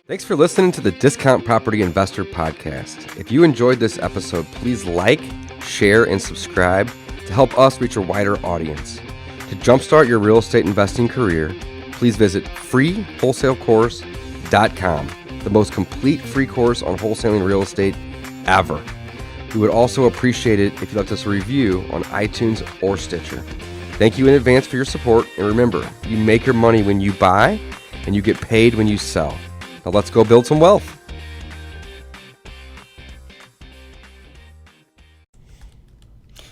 Thanks for listening to the Discount Property Investor Podcast. If you enjoyed this episode, please like, share, and subscribe to help us reach a wider audience. To jumpstart your real estate investing career, please visit freewholesalecourse.com, the most complete free course on wholesaling real estate ever. We would also appreciate it if you left us a review on iTunes or Stitcher. Thank you in advance for your support, and remember, you make your money when you buy, and you get paid when you sell. Now let's go build some wealth.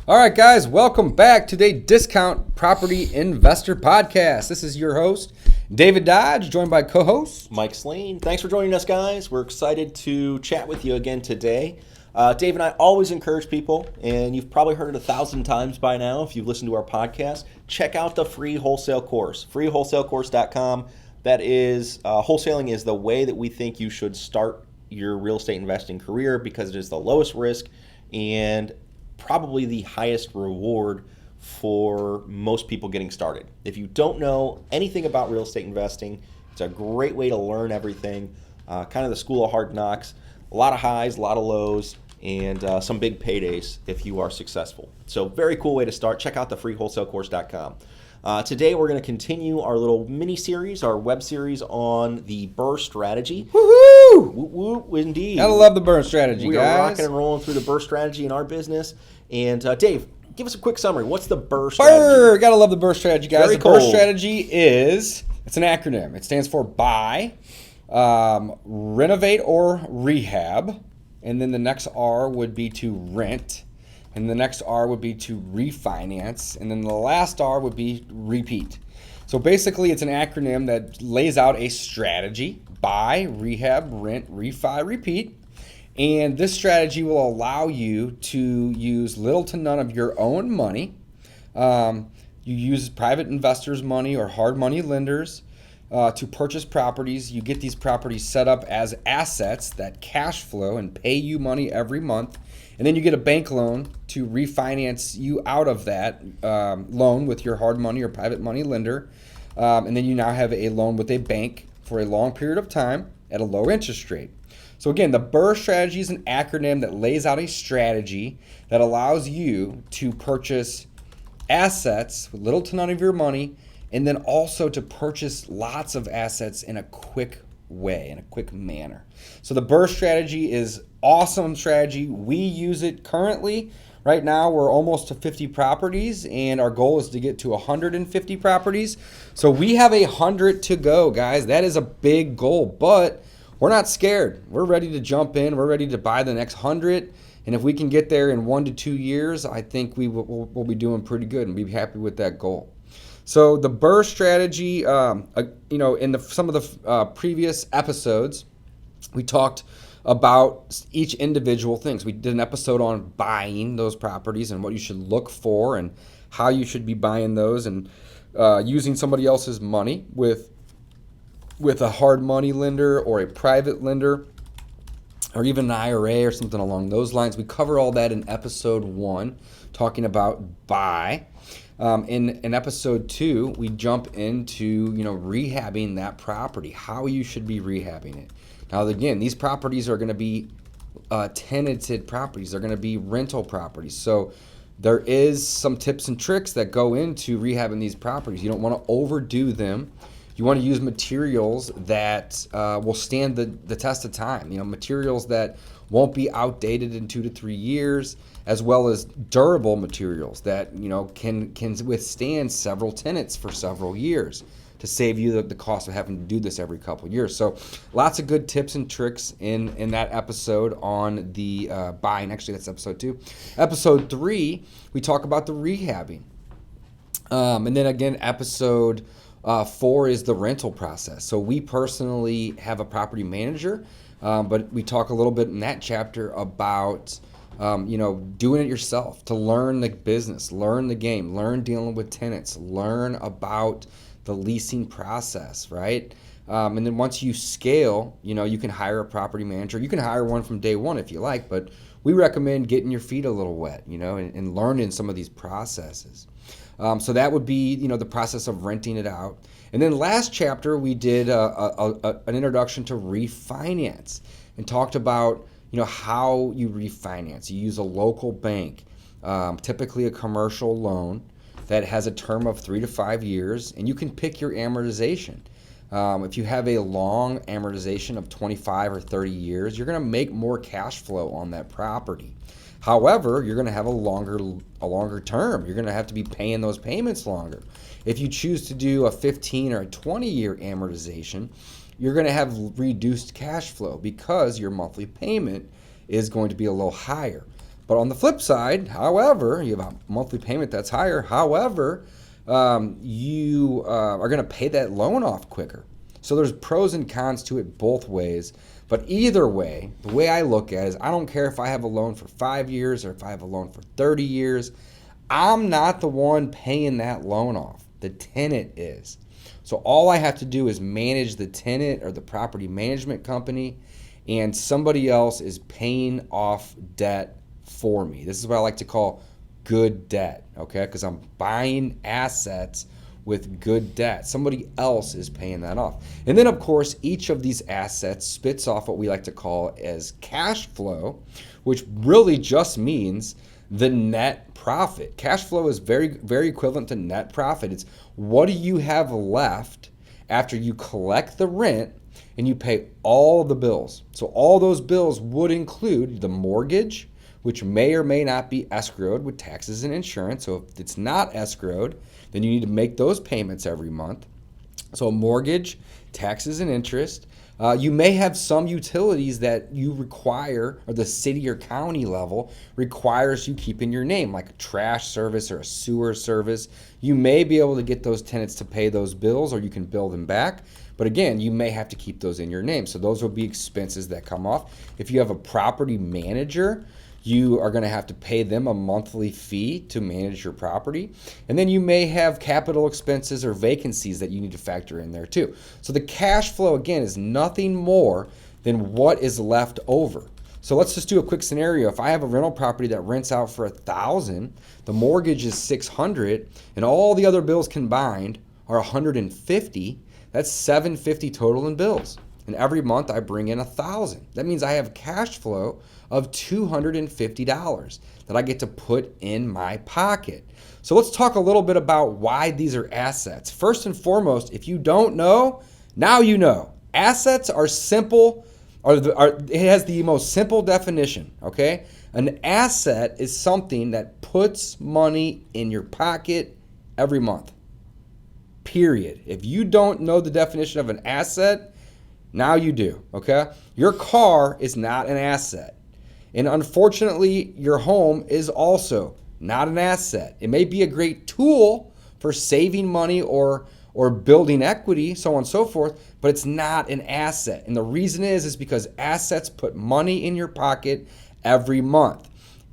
All right, guys, welcome back to the Discount Property Investor Podcast. This is your host, David Dodge, joined by co-host Mike Slane. Thanks for joining us, guys. We're excited to chat with you again today. Dave and I always encourage people, and you've probably heard it 1,000 times by now if you've listened to our podcast, check out the free wholesale course, freewholesalecourse.com. That is, wholesaling is the way that we think you should start your real estate investing career because it is the lowest risk and probably the highest reward for most people getting started. If you don't know anything about real estate investing, it's a great way to learn everything, kind of the school of hard knocks, a lot of highs, a lot of lows, and some big paydays if you are successful. So very cool way to start. Check out the freewholesalecourse.com. Today we're going to continue our little mini-series, our web series on the BRRRR strategy. Woohoo! Woo-woo, indeed. Gotta love the BRRRR strategy, we guys. We are rocking and rolling through the BRRRR strategy in our business. And Dave, give us a quick summary. What's the BRRRR strategy? BRRRR! Gotta love the BRRRR strategy, guys. Very the cool. BRRRR strategy it's an acronym. It stands for buy, renovate or rehab, and then the next R would be to rent. And the next R would be to refinance. And then the last R would be repeat. So basically, it's an acronym that lays out a strategy: buy, rehab, rent, refi, repeat. And this strategy will allow you to use little to none of your own money. You use private investors' money or hard money lenders to purchase properties. You get these properties set up as assets that cash flow and pay you money every month. And then you get a bank loan to refinance you out of that loan with your hard money or private money lender. And then you now have a loan with a bank for a long period of time at a low interest rate. So again, the BRRRR strategy is an acronym that lays out a strategy that allows you to purchase assets with little to none of your money, and then also to purchase lots of assets in a quick way, in a quick manner. So the BRRRR strategy is awesome strategy. We use it currently. Right now we're almost to 50 properties, and our goal is to get to 150 properties. So we have 100 to go, guys. That is a big goal, but we're not scared. We're ready to jump in. We're ready to buy the next 100. And if we can get there in 1 to 2 years, I think we'll be doing pretty good and be happy with that goal. So the BRRRR strategy, in some of the previous episodes, we talked about each individual things. We did an episode on buying those properties and what you should look for and how you should be buying those, and using somebody else's money with a hard money lender or a private lender or even an IRA or something along those lines. We cover all that in episode 1, talking about buy. In episode 2, we jump into rehabbing that property, how you should be rehabbing it. Now again, these properties are going to be tenanted properties. They're going to be rental properties. So there is some tips and tricks that go into rehabbing these properties. You don't want to overdo them. You want to use materials that will stand the test of time. Materials that won't be outdated in 2 to 3 years, as well as durable materials that can withstand several tenants for several years to save you the cost of having to do this every couple of years. So lots of good tips and tricks in that episode on the buying. Actually, that's episode 2. Episode 3, we talk about the rehabbing. And then again, episode 4 is the rental process. So we personally have a property manager, but we talk a little bit in that chapter about doing it yourself, to learn the business, learn the game, learn dealing with tenants, learn about the leasing process, right? And then once you scale, you can hire a property manager. You can hire one from day one if you like, but we recommend getting your feet a little wet, and learning some of these processes. So that would be, the process of renting it out. And then last chapter, we did an introduction to refinance and talked about, how you refinance. You use a local bank, typically a commercial loan that has a term of 3 to 5 years, and you can pick your amortization. If you have a long amortization of 25 or 30 years, you're going to make more cash flow on that property. However, you're going to have a longer term. You're going to have to be paying those payments longer. If you choose to do a 15 or a 20-year amortization, you're going to have reduced cash flow because your monthly payment is going to be a little higher. But on the flip side, however, you have a monthly payment that's higher. However, you are going to pay that loan off quicker. So there's pros and cons to it both ways. But either way, the way I look at it is I don't care if I have a loan for 5 years or if I have a loan for 30 years. I'm not the one paying that loan off. The tenant is. So all I have to do is manage the tenant or the property management company, and somebody else is paying off debt for me. This is what I like to call good debt, okay? Because I'm buying assets with good debt. Somebody else is paying that off. And then, of course, each of these assets spits off what we like to call as cash flow, which really just means the net profit. Cash flow is very, very equivalent to net profit. It's what do you have left after you collect the rent and you pay all the bills. So all those bills would include the mortgage, which may or may not be escrowed with taxes and insurance. So if it's not escrowed, then you need to make those payments every month. So mortgage, taxes and interest. You may have some utilities that you require, or the city or county level requires you keep in your name, like a trash service or a sewer service. You may be able to get those tenants to pay those bills, or you can bill them back. But again, you may have to keep those in your name. So those will be expenses that come off. If you have a property manager, you are going to have to pay them a monthly fee to manage your property. And then you may have capital expenses or vacancies that you need to factor in there too. So the cash flow, again, is nothing more than what is left over. So let's just do a quick scenario. If I have a rental property that rents out for $1,000, the mortgage is $600, and all the other bills combined are $150, that's $750 total in bills. And every month I bring in $1,000. That means I have cash flow of $250 that I get to put in my pocket. So let's talk a little bit about why these are assets. First and foremost, if you don't know, now you know. Assets are simple, it has the most simple definition, okay? An asset is something that puts money in your pocket every month. Period. If you don't know the definition of an asset, now you do, okay? Your car is not an asset. And unfortunately, your home is also not an asset. It may be a great tool for saving money or building equity, so on and so forth, but it's not an asset. And the reason is because assets put money in your pocket every month.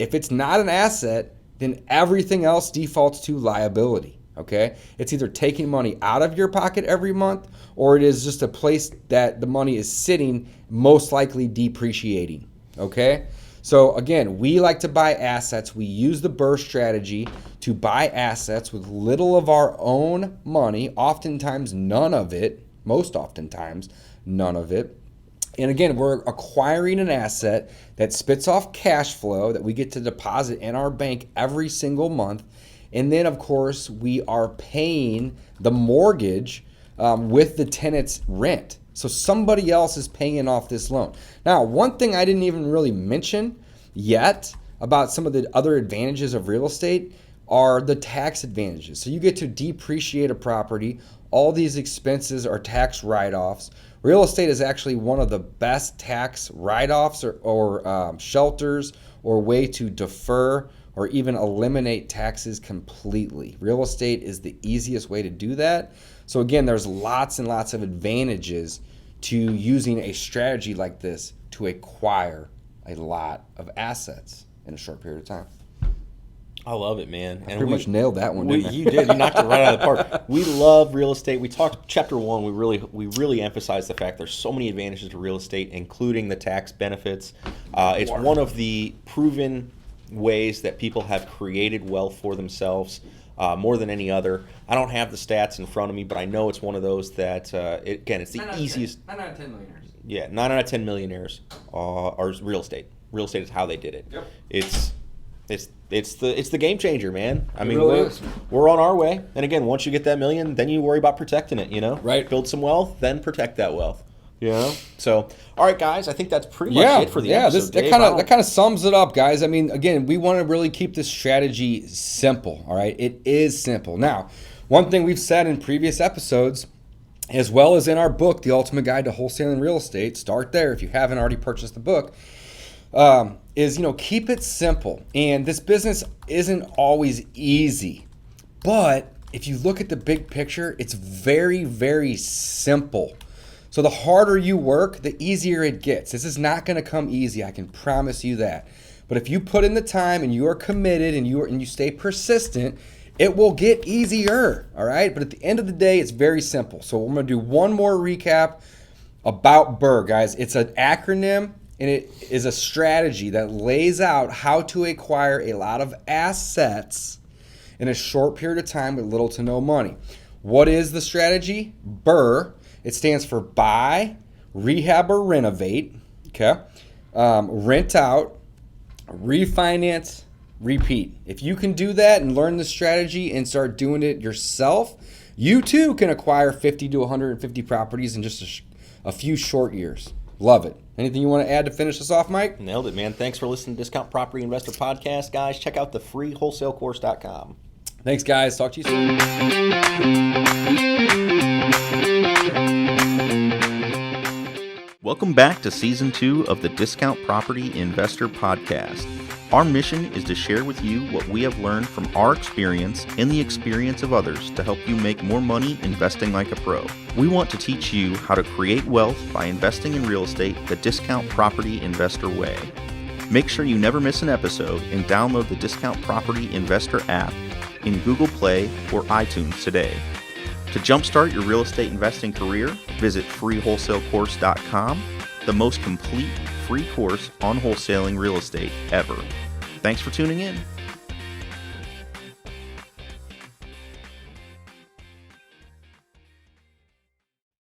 If it's not an asset, then everything else defaults to liability. Okay, it's either taking money out of your pocket every month, or it is just a place that the money is sitting, most likely depreciating. Okay, so again, we like to buy assets. We use the BRRRR strategy to buy assets with little of our own money, oftentimes none of it, most oftentimes none of it. And again, we're acquiring an asset that spits off cash flow that we get to deposit in our bank every single month. And then, of course, we are paying the mortgage with the tenant's rent. So somebody else is paying off this loan. Now, one thing I didn't even really mention yet about some of the other advantages of real estate are the tax advantages. So you get to depreciate a property. All these expenses are tax write-offs. Real estate is actually one of the best tax write-offs or shelters or way to defer or even eliminate taxes completely. Real estate is the easiest way to do that. So again, there's lots and lots of advantages to using a strategy like this to acquire a lot of assets in a short period of time. I love it, man. I pretty much nailed that one, didn't I? You did. You knocked it right out of the park. We love real estate. We talked chapter 1. We really emphasized the fact there's so many advantages to real estate, including the tax benefits. It's one of the proven ways that people have created wealth for themselves. more than any other. I don't have the stats in front of me, but I know it's one of those that, it's the easiest. 9 out of 10 millionaires. Yeah, 9 out of 10 millionaires are real estate. Real estate is how they did it. Yep. It's the game changer, man. I mean, really is. we're on our way. And again, once you get that million, then you worry about protecting it, Right. Build some wealth, then protect that wealth. So, all right, guys, I think that's pretty much it for the episode. That kind of sums it up, guys. I mean, again, we want to really keep this strategy simple, all right? It is simple. Now, one thing we've said in previous episodes, as well as in our book, The Ultimate Guide to Wholesaling Real Estate, start there if you haven't already purchased the book, is, keep it simple. And this business isn't always easy, but if you look at the big picture, it's very, very simple. So the harder you work, the easier it gets. This is not going to come easy. I can promise you that. But if you put in the time and you are committed and you stay persistent, it will get easier. All right. But at the end of the day, it's very simple. So I'm going to do one more recap about BRRRR, guys. It's an acronym and it is a strategy that lays out how to acquire a lot of assets in a short period of time with little to no money. What is the strategy? BRRRR. It stands for buy, rehab, or renovate. Okay, rent out, refinance, repeat. If you can do that and learn the strategy and start doing it yourself, you too can acquire 50 to 150 properties in just a few short years. Love it. Anything you want to add to finish this off, Mike? Nailed it, man. Thanks for listening to Discount Property Investor Podcast, guys. Check out the freewholesalecourse.com. Thanks, guys. Talk to you soon. Welcome back to Season 2 of the Discount Property Investor Podcast. Our mission is to share with you what we have learned from our experience and the experience of others to help you make more money investing like a pro. We want to teach you how to create wealth by investing in real estate the Discount Property Investor way. Make sure you never miss an episode and download the Discount Property Investor app in Google Play or iTunes today. To jumpstart your real estate investing career, visit freewholesalecourse.com, the most complete free course on wholesaling real estate ever. Thanks for tuning in.